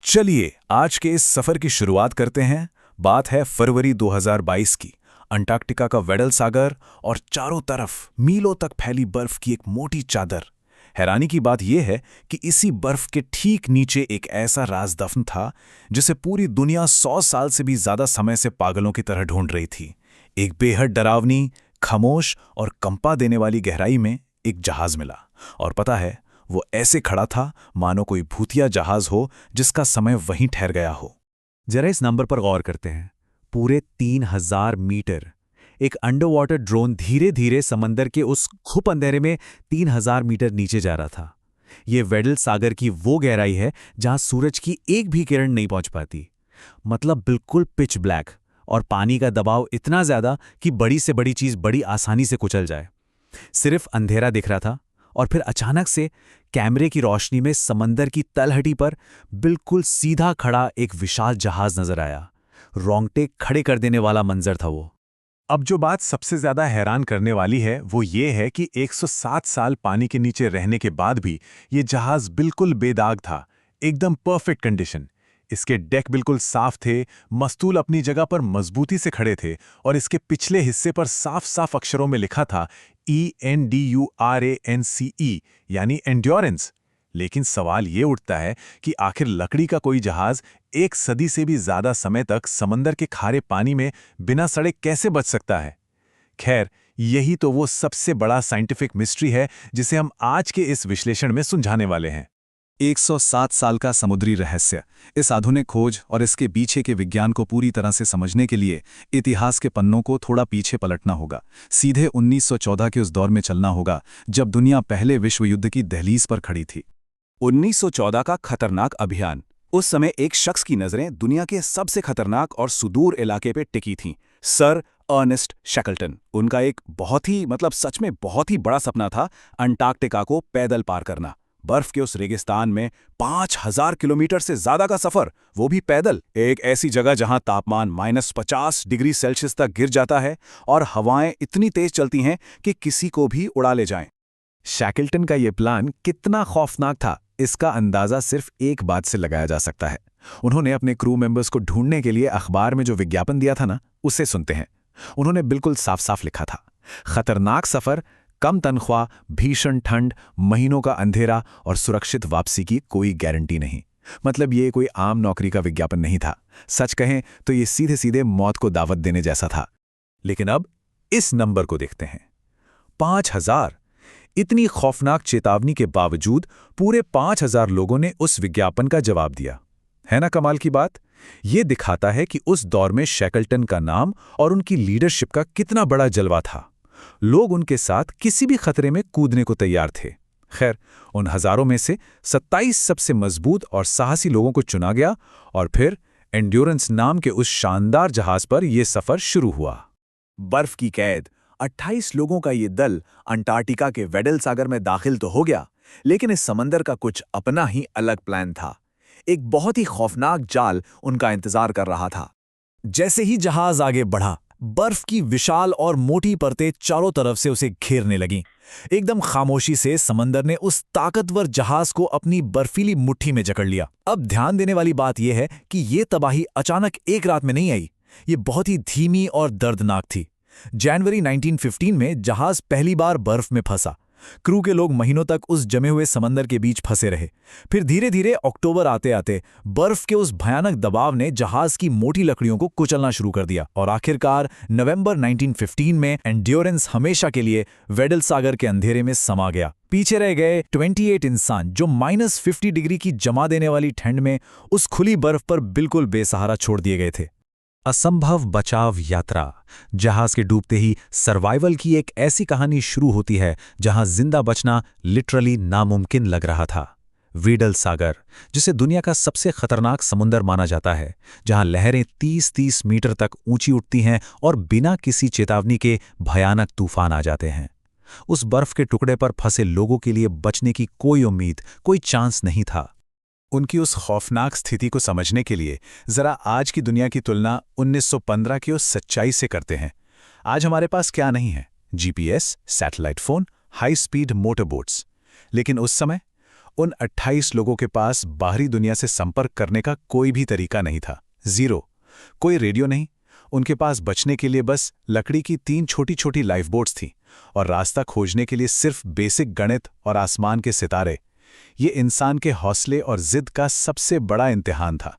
चलिए आज के इस सफर की शुरुआत करते हैं। बात है फरवरी 2022 की। अंटार्कटिका का वेडल सागर और चारों तरफ मीलों तक फैली बर्फ की एक मोटी चादर। हैरानी की बात यह है कि इसी बर्फ के ठीक नीचे एक ऐसा राज दफन था जिसे पूरी दुनिया 100 साल से भी ज्यादा समय से पागलों की तरह ढूंढ रही थी। एक बेहद डरावनी, खामोश और कंपा देने वाली गहराई में एक जहाज मिला। और पता है, वो ऐसे खड़ा था मानो कोई भूतिया जहाज हो जिसका समय वहीं ठहर गया हो। जरा इस नंबर पर गौर करते हैं। पूरे 3000 मीटर। एक अंडर वाटर ड्रोन धीरे धीरे समंदर के उस घुप अंधेरे में 3000 मीटर नीचे जा रहा था। ये वेडल सागर की वो गहराई है जहां सूरज की एक भी किरण नहीं पहुंच पाती। मतलब बिल्कुल पिच ब्लैक, और पानी का दबाव इतना ज्यादा कि बड़ी से बड़ी चीज बड़ी आसानी से कुचल जाए। सिर्फ अंधेरा दिख रहा था और फिर अचानक से कैमरे की रोशनी में समंदर की तलहटी पर बिल्कुल सीधा खड़ा एक विशाल जहाज नजर आया। रोंगटे खड़े कर देने वाला मंजर था वो। अब जो बात सबसे ज्यादा हैरान करने वाली है वो ये है कि 107 साल पानी के नीचे रहने के बाद भी ये जहाज बिल्कुल बेदाग था, एकदम परफेक्ट कंडीशन। इसके डेक बिल्कुल साफ थे, मस्तूल अपनी जगह पर मजबूती से खड़े थे और इसके पिछले हिस्से पर साफ साफ अक्षरों में लिखा था ENDURANCE, यानी एंड्योरेंस। लेकिन सवाल ये उठता है कि आखिर लकड़ी का कोई जहाज 1 सदी से भी ज्यादा समय तक समंदर के खारे पानी में बिना सड़े कैसे बच सकता है? खैर, यही तो वो सबसे बड़ा साइंटिफिक मिस्ट्री है जिसे हम आज के इस विश्लेषण में सुलझाने वाले हैं। 107 साल का समुद्री रहस्य। इस आधुनिक खोज और इसके पीछे के विज्ञान को पूरी तरह से समझने के लिए इतिहास के पन्नों को थोड़ा पीछे पलटना होगा। सीधे 1914 के उस दौर में चलना होगा जब दुनिया पहले विश्व युद्ध की दहलीज पर खड़ी थी। 1914 का खतरनाक अभियान। उस समय एक शख्स की नजरें दुनिया के सबसे खतरनाक और सुदूर इलाके पे टिकी थीं, सर अर्नेस्ट शैकल्टन। उनका एक सच में बहुत ही बड़ा सपना था अंटार्कटिका को पैदल पार करना। बर्फ के उस रेगिस्तान में 5000 किलोमीटर से ज्यादा का सफर, वो भी पैदल, एक ऐसी जगह जहां तापमान -50 डिग्री सेल्सियस तक गिर जाता है और हवाएं इतनी तेज चलती हैं कि किसी को भी उड़ा ले जाएं। शैकल्टन का यह प्लान कितना खौफनाक था, इसका अंदाजा सिर्फ एक बात से लगाया जा सकता है। उन्होंने अपने क्रू मेंबर्स को ढूंढने के लिए अखबार में जो विज्ञापन दिया था ना, उसे सुनते हैं। उन्होंने बिल्कुल साफ साफ लिखा था, खतरनाक सफर, कम तनख्वाह, भीषण ठंड, महीनों का अंधेरा और सुरक्षित वापसी की कोई गारंटी नहीं। मतलब ये कोई आम नौकरी का विज्ञापन नहीं था। सच कहें तो ये सीधे सीधे मौत को दावत देने जैसा था। लेकिन अब इस नंबर को देखते हैं, 5000। इतनी खौफनाक चेतावनी के बावजूद पूरे 5000 लोगों ने उस विज्ञापन का जवाब दिया। है ना कमाल की बात? यह दिखाता है कि उस दौर में शैकल्टन का नाम और उनकी लीडरशिप का कितना बड़ा जलवा था। लोग उनके साथ किसी भी खतरे में कूदने को तैयार थे। खैर, उन हजारों में से 27 सबसे मजबूत और साहसी लोगों को चुना गया और फिर एंड्योरेंस नाम के उस शानदार जहाज पर यह सफर शुरू हुआ। बर्फ की कैद 28 लोगों का ये दल अंटार्कटिका के वेडल सागर में दाखिल तो हो गया, लेकिन इस समंदर का कुछ अपना ही अलग प्लान था। एक बहुत ही खौफनाक जाल उनका इंतजार कर रहा था। जैसे ही जहाज आगे बढ़ा, बर्फ की विशाल और मोटी परतें चारों तरफ से उसे घेरने लगीं। एकदम खामोशी से समंदर ने उस ताकतवर जहाज को अपनी बर्फीली मुट्ठी में जकड़ लिया। अब ध्यान देने वाली बात यह है कि यह तबाही अचानक एक रात में नहीं आई। ये बहुत ही धीमी और दर्दनाक थी। जनवरी 1915 में जहाज पहली बार बर्फ में फंसा। क्रू के लोग महीनों तक उस जमे हुए समंदर के बीच फंसे रहे। फिर धीरे धीरे अक्टूबर आते आते बर्फ के उस भयानक दबाव ने जहाज की मोटी लकड़ियों को कुचलना शुरू कर दिया और आखिरकार नवंबर 1915 में एंड्योरेंस हमेशा के लिए वेडल सागर के अंधेरे में समा गया। पीछे रह गए 28 इंसान जो -50 डिग्री की जमा देने वाली ठंड में उस खुली बर्फ पर बिल्कुल बेसहारा छोड़ दिए गए थे। असंभव बचाव यात्रा। जहाज के डूबते ही सर्वाइवल की एक ऐसी कहानी शुरू होती है जहां जिंदा बचना लिटरली नामुमकिन लग रहा था। वेडल सागर, जिसे दुनिया का सबसे खतरनाक समुंदर माना जाता है, जहां लहरें 30-30 मीटर तक ऊंची उठती हैं और बिना किसी चेतावनी के भयानक तूफान आ जाते हैं। उस बर्फ के टुकड़े पर फंसे लोगों के लिए बचने की कोई उम्मीद, कोई चांस नहीं था। उनकी उस खौफनाक स्थिति को समझने के लिए जरा आज की दुनिया की तुलना 1915 की उस सच्चाई से करते हैं। आज हमारे पास क्या नहीं है? GPS, satellite phone, high speed motorboats. लेकिन उस समय उन 28 लोगों के पास बाहरी दुनिया से संपर्क करने का कोई भी तरीका नहीं था। जीरो। कोई रेडियो नहीं। उनके पास बचने के लिए बस लकड़ी की 3 छोटी-छोटी लाइफ बोट्स थीं और रास्ता खोजने के लिए सिर्फ बेसिक गणित और आसमान के सितारे। ये इंसान के हौसले और जिद का सबसे बड़ा इम्तिहान था।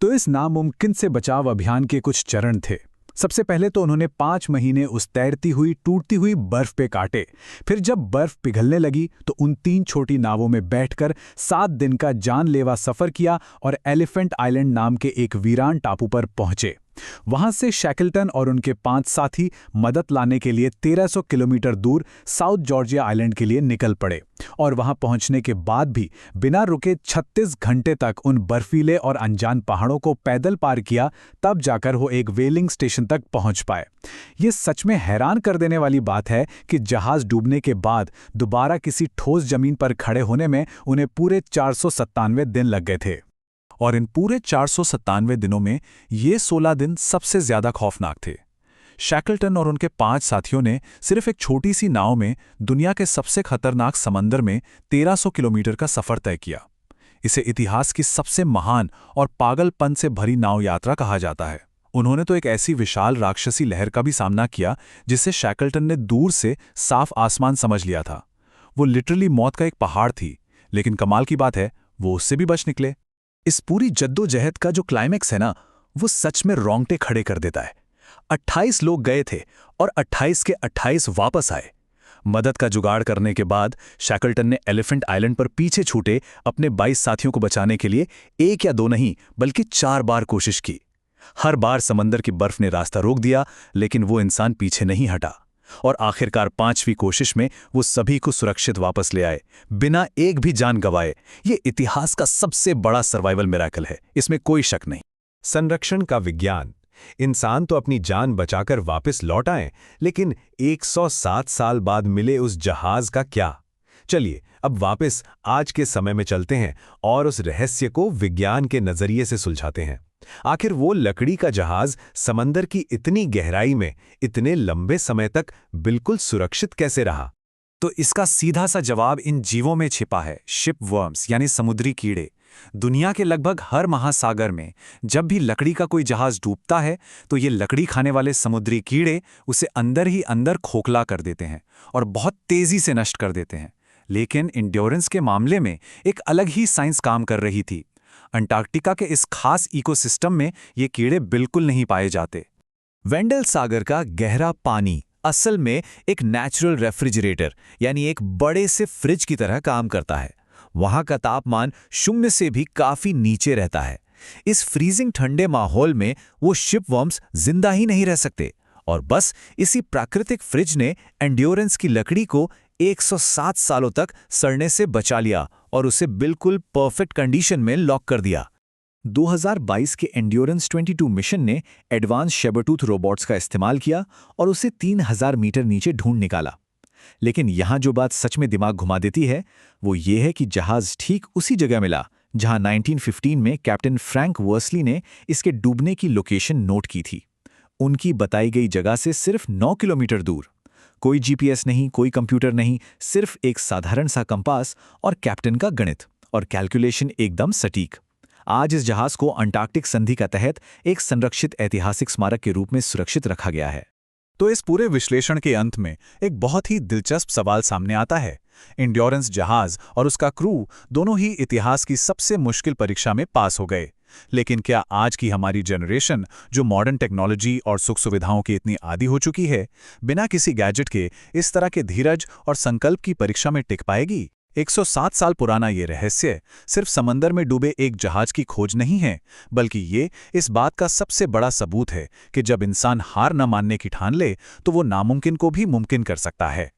तो इस नामुमकिन से बचाव अभियान के कुछ चरण थे। सबसे पहले तो उन्होंने 5 महीने उस तैरती हुई टूटती हुई बर्फ पे काटे। फिर जब बर्फ पिघलने लगी तो उन 3 छोटी नावों में बैठकर 7 दिन का जानलेवा सफर किया और एलिफेंट आइलैंड नाम के एक वीरान टापू पर पहुंचे। वहां से शैकल्टन और उनके 5 साथी मदद लाने के लिए 1300 किलोमीटर दूर साउथ जॉर्जिया आइलैंड के लिए निकल पड़े और वहां पहुंचने के बाद भी बिना रुके 36 घंटे तक उन बर्फीले और अनजान पहाड़ों को पैदल पार किया, तब जाकर वो एक व्हेलिंग स्टेशन तक पहुंच पाए। ये सच में हैरान कर देने वाली बात है कि जहाज डूबने के बाद दोबारा किसी ठोस जमीन पर खड़े होने में उन्हें पूरे 497 दिन लग गए थे। और इन पूरे 497 दिनों में ये 16 दिन सबसे ज्यादा खौफनाक थे। शैकल्टन और उनके 5 साथियों ने सिर्फ एक छोटी सी नाव में दुनिया के सबसे खतरनाक समंदर में 1300 किलोमीटर का सफर तय किया। इसे इतिहास की सबसे महान और पागलपन से भरी नाव यात्रा कहा जाता है। उन्होंने तो एक ऐसी विशाल राक्षसी लहर का भी सामना किया जिसे शैकल्टन ने दूर से साफ आसमान समझ लिया था। वो लिटरली मौत का एक पहाड़ थी, लेकिन कमाल की बात है वो उससे भी बच निकले। इस पूरी जद्दोजहद का जो क्लाइमैक्स है ना, वो सच में रोंगटे खड़े कर देता है। 28 लोग गए थे और 28 के 28 वापस आए। मदद का जुगाड़ करने के बाद शैकल्टन ने एलिफेंट आइलैंड पर पीछे छूटे अपने 22 साथियों को बचाने के लिए 1 या 2 नहीं बल्कि 4 बार कोशिश की। हर बार समंदर की बर्फ ने रास्ता रोक दिया, लेकिन वो इंसान पीछे नहीं हटा और आखिरकार 5वीं कोशिश में वो सभी को सुरक्षित वापस ले आए, बिना एक भी जान गंवाए। ये इतिहास का सबसे बड़ा सर्वाइवल मिरेकल है, इसमें कोई शक नहीं। संरक्षण का विज्ञान। इंसान तो अपनी जान बचाकर वापस लौट आए, लेकिन 107 साल बाद मिले उस जहाज का क्या? चलिए अब वापस आज के समय में चलते हैं और उस रहस्य को विज्ञान के नजरिए से सुलझाते हैं। आखिर वो लकड़ी का जहाज समंदर की इतनी गहराई में इतने लंबे समय तक बिल्कुल सुरक्षित कैसे रहा? तो इसका सीधा सा जवाब इन जीवों में छिपा है, शिप वर्म्स यानी समुद्री कीड़े। दुनिया के लगभग हर महासागर में जब भी लकड़ी का कोई जहाज डूबता है तो ये लकड़ी खाने वाले समुद्री कीड़े उसे अंदर ही अंदर खोखला कर देते हैं और बहुत तेजी से नष्ट कर देते हैं। लेकिन इंड्योरेंस के मामले में एक अलग ही साइंस काम कर रही थी। अंटार्कटिका के इस खास इकोसिस्टम में ये कीड़े बिल्कुल नहीं पाए जाते। वेंडल सागर का गहरा पानी असल में एक नेचुरल रेफ्रिजरेटर यानी एक बड़े से फ्रिज की तरह काम करता है। वहां का तापमान 0 से भी काफी नीचे रहता है। इस फ्रीजिंग ठंडे माहौल में वो शिपवर्म्स जिंदा ही नहीं रह सकते और बस इसी प्राकृतिक फ्रिज ने एंड्योरेंस की लकड़ी को 107 सालों तक सड़ने से बचा लिया और उसे बिल्कुल परफेक्ट कंडीशन में लॉक कर दिया। 2022 के एंड्योरेंस 22 मिशन ने एडवांस शेबरटूथ रोबोट्स का इस्तेमाल किया और उसे 3000 मीटर नीचे ढूंढ निकाला। लेकिन यहां जो बात सच में दिमाग घुमा देती है वो ये है कि जहाज ठीक उसी जगह मिला जहां 1915 में कैप्टन फ्रैंक वर्सली ने इसके डूबने की लोकेशन नोट की थी। उनकी बताई गई जगह से सिर्फ 9 किलोमीटर दूर। कोई जीपीएस नहीं, कोई कंप्यूटर नहीं, सिर्फ एक साधारण सा कंपास और कैप्टन का गणित और कैलकुलेशन एकदम सटीक। आज इस जहाज को अंटार्कटिक संधि का तहत एक संरक्षित ऐतिहासिक स्मारक के रूप में सुरक्षित रखा गया है। तो इस पूरे विश्लेषण के अंत में एक बहुत ही दिलचस्प सवाल सामने आता है। एंड्योरेंस जहाज और उसका क्रू दोनों ही इतिहास की सबसे मुश्किल परीक्षा में पास हो गए, लेकिन क्या आज की हमारी जनरेशन जो मॉडर्न टेक्नोलॉजी और सुख सुविधाओं की इतनी आदी हो चुकी है, बिना किसी गैजेट के इस तरह के धीरज और संकल्प की परीक्षा में टिक पाएगी? 107 साल पुराना ये रहस्य सिर्फ समंदर में डूबे एक जहाज की खोज नहीं है, बल्कि ये इस बात का सबसे बड़ा सबूत है कि जब इंसान हार न मानने की ठान ले तो वो नामुमकिन को भी मुमकिन कर सकता है।